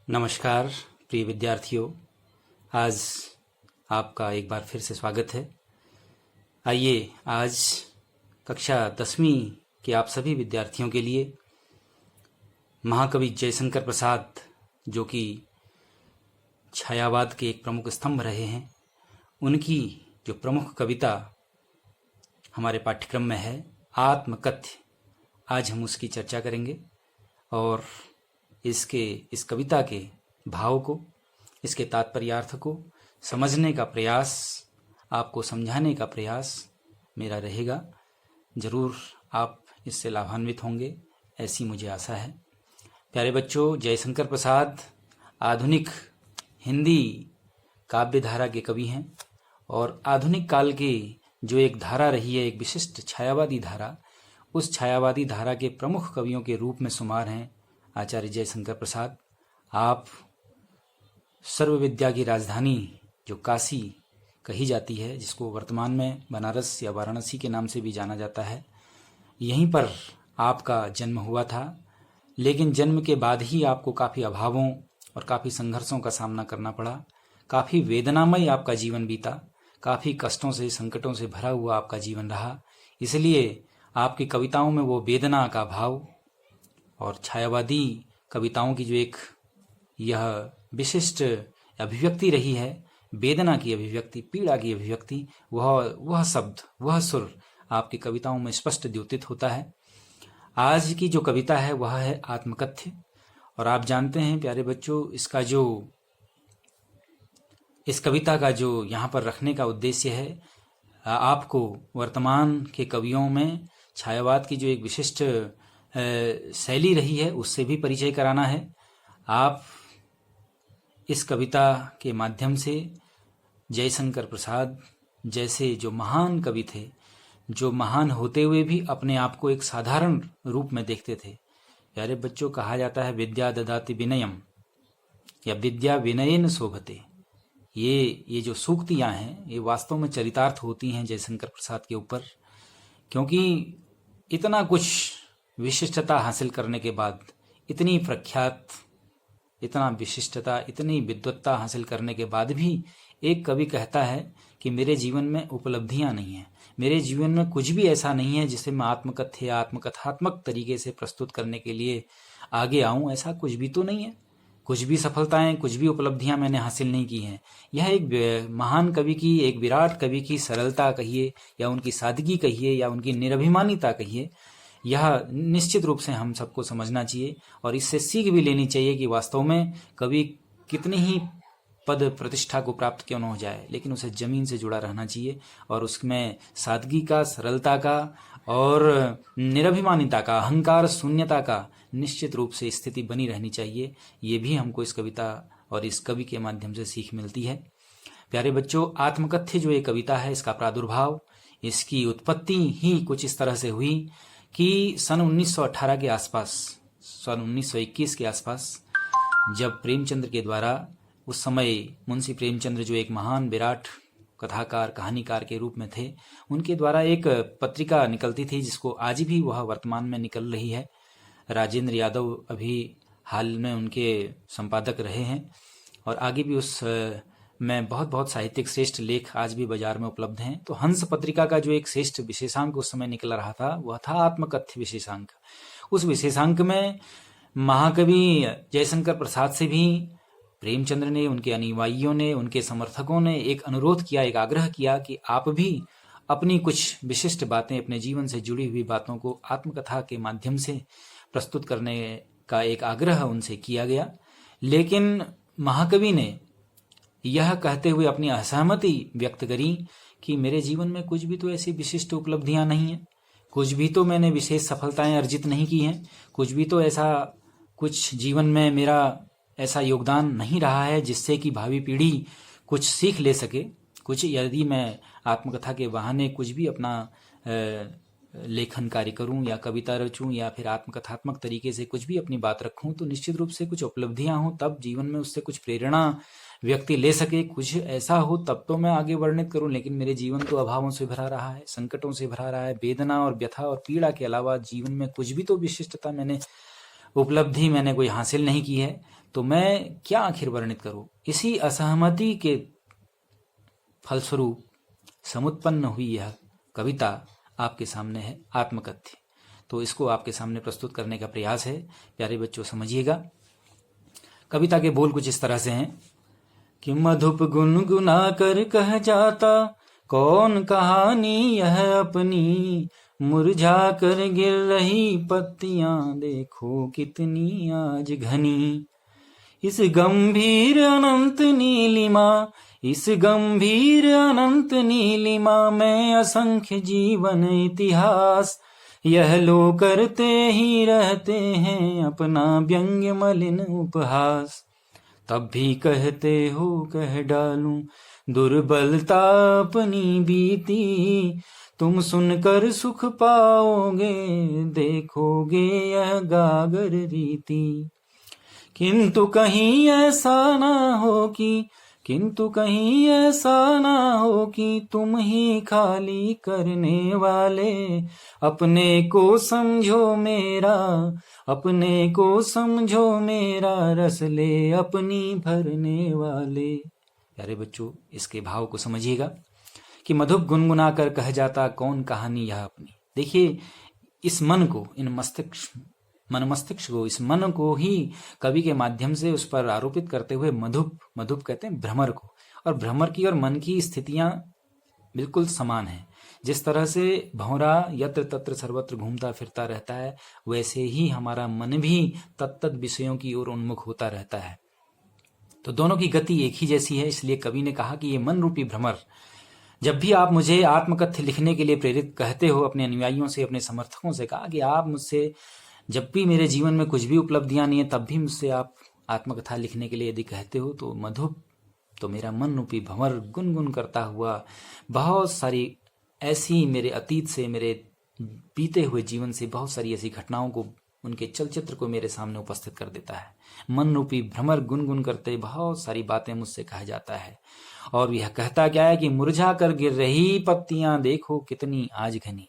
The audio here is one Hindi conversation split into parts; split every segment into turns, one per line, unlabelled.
नमस्कार प्रिय विद्यार्थियों, आज आपका एक बार फिर से स्वागत है। आइए आज कक्षा 10वीं के आप सभी विद्यार्थियों के लिए महाकवि जयशंकर प्रसाद, जो कि छायावाद के एक प्रमुख स्तंभ रहे हैं, उनकी जो प्रमुख कविता हमारे पाठ्यक्रम में है आत्मकथ्य, आज हम उसकी चर्चा करेंगे और इस कविता के भाव को, इसके तात्पर्यार्थ को समझने का प्रयास, आपको समझाने का प्रयास मेरा रहेगा। जरूर आप इससे लाभान्वित होंगे, ऐसी मुझे आशा है। प्यारे बच्चों, जयशंकर प्रसाद आधुनिक हिंदी काव्य धारा के कवि हैं और आधुनिक काल की जो एक धारा रही है, एक विशिष्ट छायावादी धारा, उस छायावादी धारा के प्रमुख कवियों के रूप में शुमार हैं आचार्य जयशंकर प्रसाद। आप सर्व विद्या की राजधानी जो काशी कही जाती है, जिसको वर्तमान में बनारस या वाराणसी के नाम से भी जाना जाता है, यहीं पर आपका जन्म हुआ था। लेकिन जन्म के बाद ही आपको काफ़ी अभावों और काफ़ी संघर्षों का सामना करना पड़ा। काफ़ी वेदनामय आपका जीवन बीता, काफ़ी कष्टों से, संकटों से भरा हुआ आपका जीवन रहा। इसलिए आपकी कविताओं में वो वेदना का भाव और छायावादी कविताओं की जो एक यह विशिष्ट अभिव्यक्ति रही है, वेदना की अभिव्यक्ति, पीड़ा की अभिव्यक्ति, वह शब्द, वह सुर आपकी कविताओं में स्पष्ट द्योतित होता है। आज की जो कविता है वह है आत्मकथ्य। और आप जानते हैं प्यारे बच्चों, इस कविता का जो यहाँ पर रखने का उद्देश्य है, आपको वर्तमान के कवियों में छायावाद की जो एक विशिष्ट शैली रही है उससे भी परिचय कराना है। आप इस कविता के माध्यम से जयशंकर प्रसाद जैसे जो महान कवि थे, जो महान होते हुए भी अपने आप को एक साधारण रूप में देखते थे। प्यारे बच्चों, कहा जाता है विद्या ददाति विनयम या विद्या विनयेन शोभते। ये जो सूक्तियां हैं, ये वास्तव में चरितार्थ होती हैं जयशंकर प्रसाद के ऊपर, क्योंकि इतना कुछ विशिष्टता हासिल करने के बाद, इतनी प्रख्यात, इतना विशिष्टता, इतनी विद्वत्ता हासिल करने के बाद भी एक कवि कहता है कि मेरे जीवन में उपलब्धियां नहीं हैं, मेरे जीवन में कुछ भी ऐसा नहीं है जिसे मैं आत्मकथ्य या आत्मकथात्मक तरीके से प्रस्तुत करने के लिए आगे आऊं। ऐसा कुछ भी तो नहीं है, कुछ भी सफलताएं, कुछ भी उपलब्धियां मैंने हासिल नहीं की हैं। यह एक महान कवि की, एक विराट कवि की सरलता कहिए या उनकी सादगी कहिए या उनकी निरभिमानिता कहिए, यह निश्चित रूप से हम सबको समझना चाहिए और इससे सीख भी लेनी चाहिए कि वास्तव में कवि कितनी ही पद प्रतिष्ठा को प्राप्त क्यों न हो जाए, लेकिन उसे जमीन से जुड़ा रहना चाहिए और उसमें सादगी का, सरलता का और निरभिमानिता का, अहंकार शून्यता का निश्चित रूप से स्थिति बनी रहनी चाहिए। ये भी हमको इस कविता और इस कवि के माध्यम से सीख मिलती है। प्यारे बच्चों, आत्मकथ्य जो ये कविता है, इसका प्रादुर्भाव, इसकी उत्पत्ति ही कुछ इस तरह से हुई कि सन 1918 के आसपास, सन 1921 के आसपास, जब प्रेमचंद्र के द्वारा, उस समय मुंशी प्रेमचंद्र जो एक महान विराट कथाकार, कहानीकार के रूप में थे, उनके द्वारा एक पत्रिका निकलती थी जिसको आज भी वह वर्तमान में निकल रही है। राजेंद्र यादव अभी हाल में उनके संपादक रहे हैं और आगे भी उस में बहुत साहित्यिक श्रेष्ठ लेख आज भी बाजार में उपलब्ध हैं। तो हंस पत्रिका का जो एक श्रेष्ठ विशेषांक उस समय निकल रहा था, वह था आत्मकथ्य विशेषांक। उस विशेषांक में महाकवि जयशंकर प्रसाद से भी प्रेमचंद्र ने, उनके अनुयायियों ने, उनके समर्थकों ने एक अनुरोध किया, एक आग्रह किया कि आप भी अपनी कुछ विशिष्ट बातें, अपने जीवन से जुड़ी हुई बातों को आत्मकथा के माध्यम से प्रस्तुत करने का एक आग्रह उनसे किया गया। लेकिन महाकवि ने यह कहते हुए अपनी असहमति व्यक्त करी कि मेरे जीवन में कुछ भी तो ऐसी विशिष्ट उपलब्धियां नहीं है, कुछ भी तो मैंने विशेष सफलताएं अर्जित नहीं की हैं, कुछ भी तो ऐसा कुछ जीवन में मेरा ऐसा योगदान नहीं रहा है जिससे कि भावी पीढ़ी कुछ सीख ले सके। कुछ यदि मैं आत्मकथा के बहाने कुछ भी अपना लेखन कार्य करूं या कविता रचूं या फिर आत्मकथात्मक तरीके से कुछ भी अपनी बात रखूं, तो निश्चित रूप से कुछ उपलब्धियां हों, तब जीवन में उससे कुछ प्रेरणा व्यक्ति ले सके, कुछ ऐसा हो तब तो मैं आगे वर्णित करूं। लेकिन मेरे जीवन तो अभावों से भरा रहा है, संकटों से भरा रहा है, वेदना और व्यथा और पीड़ा के अलावा जीवन में कुछ भी तो विशिष्टता मैंने उपलब्धि मैंने कोई हासिल नहीं की है, तो मैं क्या आखिर वर्णित करूं। इसी असहमति के फलस्वरूप समुत्पन्न हुई यह कविता आपके सामने है, आत्मकथ्य। तो इसको आपके सामने प्रस्तुत करने का प्रयास है। प्यारे बच्चों, समझिएगा। कविता के बोल कुछ इस तरह से हैं कि मधुप गुनगुना कर कह जाता कौन कहानी यह अपनी, मुरझा कर गिर रही पत्तियां देखो कितनी आज घनी। इस गंभीर अनंत नीलिमा, इस गंभीर अनंत नीलिमा में असंख्य जीवन इतिहास, यह लो करते ही रहते हैं अपना व्यंग्य मलिन उपहास। तब भी कहते हो कह डालूं दुर्बलता अपनी बीती, तुम सुनकर सुख पाओगे देखोगे यह गागर रीति। किंतु कहीं ऐसा ना हो कि, किंतु कहीं ऐसा ना हो कि तुम ही खाली करने वाले, अपने को समझो मेरा, अपने को समझो मेरा, रस ले अपनी भरने वाले। प्यारे बच्चों, इसके भाव को समझिएगा कि मधुप गुनगुना कर कह जाता कौन कहानी यह अपनी। देखिए, इस मन को, इन मस्तिष्क को, इस मन को ही कवि के माध्यम से उस पर आरोपित करते हुए मधुप कहते हैं भ्रमर को। और भ्रमर की और मन की स्थितियां बिल्कुल समान हैं। जिस तरह से भंवरा यत्र तत्र सर्वत्र घूमता फिरता रहता है, वैसे ही हमारा मन भी तत्त विषयों की ओर उन्मुख होता रहता है। तो दोनों की गति एक ही जैसी है। इसलिए कवि ने कहा कि ये मन रूपी भ्रमर, जब भी आप मुझे आत्मकथ्य लिखने के लिए प्रेरित कहते हो, अपने अनुयायियों से, अपने समर्थकों से कहा कि आप मुझसे, जब भी मेरे जीवन में कुछ भी उपलब्धियां नहीं है, तब भी मुझसे आप आत्मकथा लिखने के लिए यदि कहते हो, तो मधुप, तो मेरा मन रूपी भंवर गुनगुन करता हुआ बहुत सारी ऐसी मेरे अतीत से, मेरे बीते हुए जीवन से बहुत सारी ऐसी घटनाओं को, उनके चलचित्र को मेरे सामने उपस्थित कर देता है। मन रूपी भ्रमर गुनगुन करते बहुत सारी बातें मुझसे कहा जाता है। और यह कहता क्या है कि मुरझा कर गिर रही पत्तियां देखो कितनी आज घनी।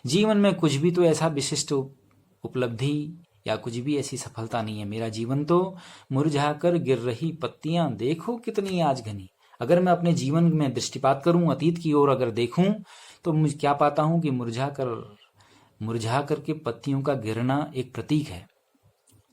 जीवन में कुछ भी तो ऐसा विशिष्ट उपलब्धि या कुछ भी ऐसी सफलता नहीं है। मेरा जीवन तो मुरझा कर गिर रही पत्तियां देखो कितनी आज घनी। अगर मैं अपने जीवन में दृष्टिपात करूं, अतीत की ओर अगर देखूं, तो मुझे क्या पाता हूं कि मुरझा कर के पत्तियों का गिरना एक प्रतीक है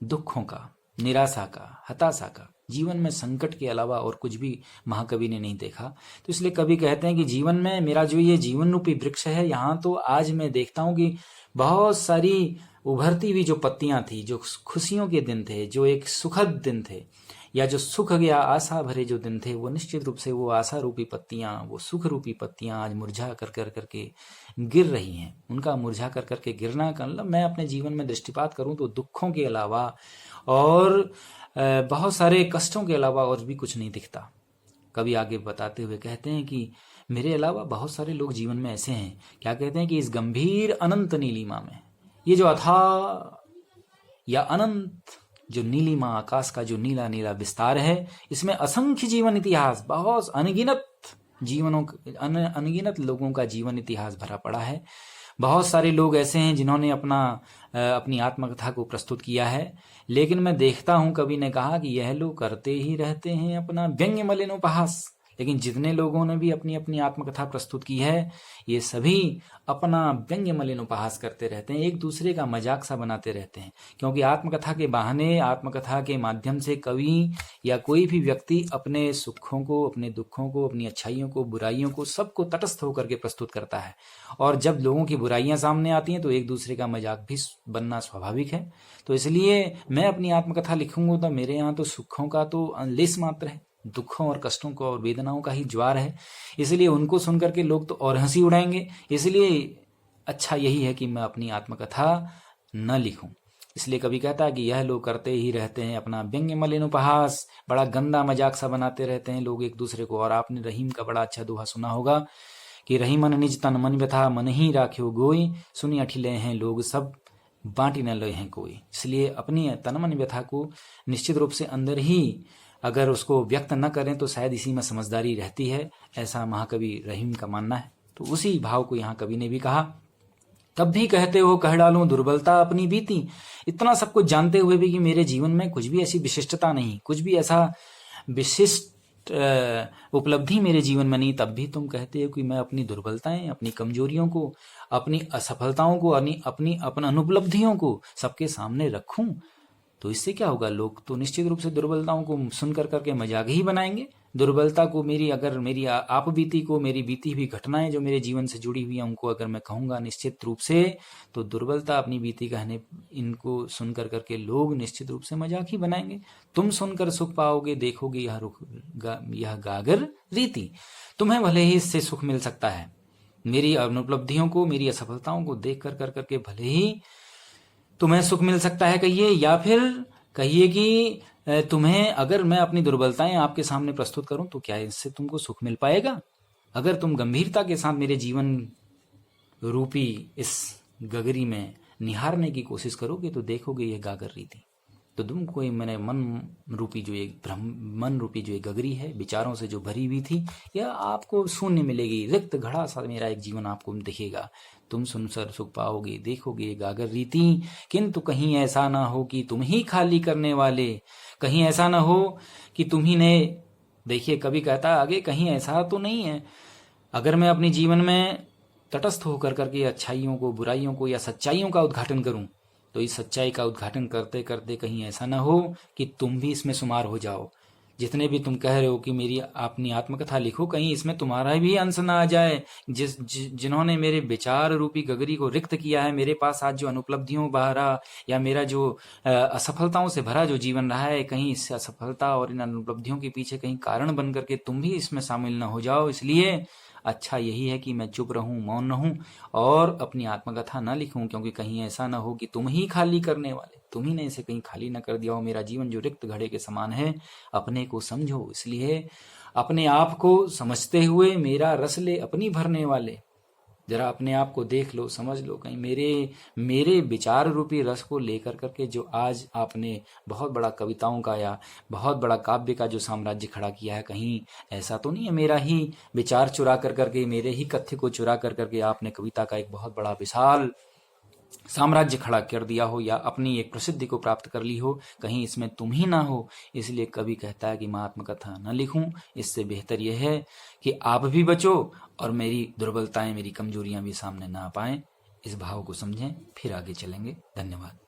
दुखों का, निराशा का, हताशा का। जीवन में संकट के अलावा और कुछ भी महाकवि ने नहीं देखा। तो इसलिए कवि कहते हैं कि जीवन में मेरा जो ये जीवन रूपी वृक्ष है, यहाँ तो आज मैं देखता हूं कि बहुत सारी उभरती हुई जो पत्तियां थी, जो खुशियों के दिन थे, जो एक सुखद दिन थे, या जो सुख या आशा भरे जो दिन थे, वो निश्चित रूप से वो आशा रूपी पत्तियां, वो सुख रूपी पत्तियां आज मुरझा कर करके गिर रही हैं। उनका मुरझा कर करके गिरना का मतलब, मैं अपने जीवन में दृष्टिपात करूं तो दुखों के अलावा और बहुत सारे कष्टों के अलावा और भी कुछ नहीं दिखता। कवि आगे बताते हुए कहते हैं कि मेरे अलावा बहुत सारे लोग जीवन में ऐसे हैं, क्या कहते हैं कि इस गंभीर अनंत नीलिमा में, ये जो अथाह या अनंत जो नीलिमा, आकाश का जो नीला नीला विस्तार है, इसमें असंख्य जीवन इतिहास, बहुत अनगिनत लोगों का जीवन इतिहास भरा पड़ा है। बहुत सारे लोग ऐसे हैं जिन्होंने अपनी आत्मकथा को प्रस्तुत किया है। लेकिन मैं देखता हूं, कवि ने कहा कि यह लोग करते ही रहते हैं अपना व्यंग्य मलिन उपहास। लेकिन जितने लोगों ने भी अपनी अपनी आत्मकथा प्रस्तुत की है, ये सभी अपना व्यंग्य मलिन उपहास करते रहते हैं, एक दूसरे का मजाक सा बनाते रहते हैं। क्योंकि आत्मकथा के बहाने, आत्मकथा के माध्यम से कवि या कोई भी व्यक्ति अपने सुखों को, अपने दुखों को, अपनी अच्छाइयों को, बुराइयों को, सबको तटस्थ होकर के प्रस्तुत करता है। और जब लोगों की बुराइयां सामने आती हैं तो एक दूसरे का मजाक भी बनना स्वाभाविक है। तो इसलिए मैं अपनी आत्मकथा लिखूंगा तो मेरे यहाँ तो सुखों का तो लेस मात्र है, दुखों और कष्टों को और वेदनाओं का ही ज्वार है। इसलिए उनको सुनकर के लोग तो और हंसी उड़ाएंगे। इसलिए अच्छा यही है कि मैं अपनी आत्मकथा न लिखूं। इसलिए कवि कहता है कि यह लोग करते ही रहते हैं अपना व्यंग्य मलिन उपहास, बड़ा गंदा मजाक सा बनाते रहते हैं लोग एक दूसरे को। और आपने रहीम का बड़ा अच्छा दोहा सुना होगा कि रही मन निज तन मन व्यथा, मन ही राख्यो गोई, सुनी अठिले हैं लोग सब बांटी न लय हैं कोई। इसलिए अपनी तन मन व्यथा को निश्चित रूप से अंदर ही अगर उसको व्यक्त न करें तो शायद इसी में समझदारी रहती है, ऐसा महाकवि रहीम का मानना है। तो उसी भाव को यहाँ कवि ने भी कहा तब भी कहते हो कह डालूं दुर्बलता अपनी बीती। इतना सब कुछ जानते हुए भी कि मेरे जीवन में कुछ भी ऐसी विशिष्टता नहीं, कुछ भी ऐसा विशिष्ट उपलब्धि मेरे जीवन में नहीं, तब भी तुम कहते हो कि मैं अपनी दुर्बलताएं, अपनी कमजोरियों को, अपनी असफलताओं को, अपनी अनुपलब्धियों को सबके सामने रखूं। तो इससे क्या होगा? लोग तो निश्चित रूप से दुर्बलताओं को सुनकर करके मजाक ही बनाएंगे। दुर्बलता को अगर मेरी आप बीती को, मेरी बीती हुई घटनाएं जो मेरे जीवन से जुड़ी हुई हैं उनको अगर मैं कहूंगा निश्चित रूप से, तो दुर्बलता अपनी बीती कहने इनको सुनकर करके लोग निश्चित रूप से मजाक ही बनाएंगे। तुम सुनकर सुख पाओगे, देखोगे यह गागर रीति। तुम्हें भले ही इससे सुख मिल सकता है, मेरी अनुपलब्धियों को, मेरी असफलताओं को देख कर करके भले ही तुम्हें सुख मिल सकता है कहिए, या फिर कहिए कि तुम्हें अगर मैं अपनी दुर्बलताएं आपके सामने प्रस्तुत करूं तो क्या इससे तुमको सुख मिल पाएगा? अगर तुम गंभीरता के साथ मेरे जीवन रूपी इस गगरी में निहारने की कोशिश करोगे तो देखोगे यह गागर रीति। तो तुम कोई मैंने मन रूपी जो एक गगरी है, विचारों से जो भरी हुई थी, यह आपको शून्य मिलेगी, रिक्त घड़ा सा मेरा एक जीवन आपको दिखेगा। तुम सुनकर सुख पाओगे, देखोगे गागर रीति। किंतु कहीं ऐसा ना हो कि तुम ही खाली करने वाले, कहीं ऐसा ना हो कि तुम ही ने, देखिए कभी कहता आगे, कहीं ऐसा तो नहीं है अगर मैं अपने जीवन में तटस्थ होकर करके अच्छाइयों को, बुराइयों को या सच्चाइयों का उद्घाटन करूं, तो इस सच्चाई का उद्घाटन करते करते कहीं ऐसा ना हो कि तुम भी इसमें शुमार हो जाओ। जितने भी तुम कह रहे हो कि मेरी अपनी आत्मकथा लिखो, कहीं इसमें तुम्हारा भी अंश ना आ जाए। जिन्होंने मेरे विचार रूपी गगरी को रिक्त किया है, मेरे पास आज जो अनुपलब्धियों भरा या मेरा जो असफलताओं से भरा जो जीवन रहा है, कहीं इस असफलता और इन अनुपलब्धियों के पीछे कहीं कारण बन करके तुम भी इसमें शामिल ना हो जाओ। इसलिए अच्छा यही है कि मैं चुप रहूं, मौन रहूं और अपनी आत्मकथा ना लिखूं, क्योंकि कहीं ऐसा ना हो कि तुम ही खाली करने वाले, तुम ही ने इसे कहीं खाली ना कर दिया हो। मेरा जीवन जो रिक्त घड़े के समान है, अपने को समझो। इसलिए अपने आप को समझते हुए मेरा रस ले अपनी भरने वाले, जरा अपने आप को देख लो, समझ लो, कहीं मेरे विचार रूपी रस को लेकर करके जो आज आपने बहुत बड़ा कविताओं का या बहुत बड़ा काव्य का जो साम्राज्य खड़ा किया है, कहीं ऐसा तो नहीं है मेरा ही विचार चुरा कर करके, मेरे ही कथ्य को चुरा कर करके आपने कविता का एक बहुत बड़ा विशाल साम्राज्य खड़ा कर दिया हो या अपनी एक प्रसिद्धि को प्राप्त कर ली हो, कहीं इसमें तुम ही ना हो। इसलिए कवि कहता है कि मैं आत्मकथा न लिखूं, इससे बेहतर यह है कि आप भी बचो और मेरी दुर्बलताएं, मेरी कमजोरियां भी सामने ना आ पाएं। इस भाव को समझें, फिर आगे चलेंगे। धन्यवाद।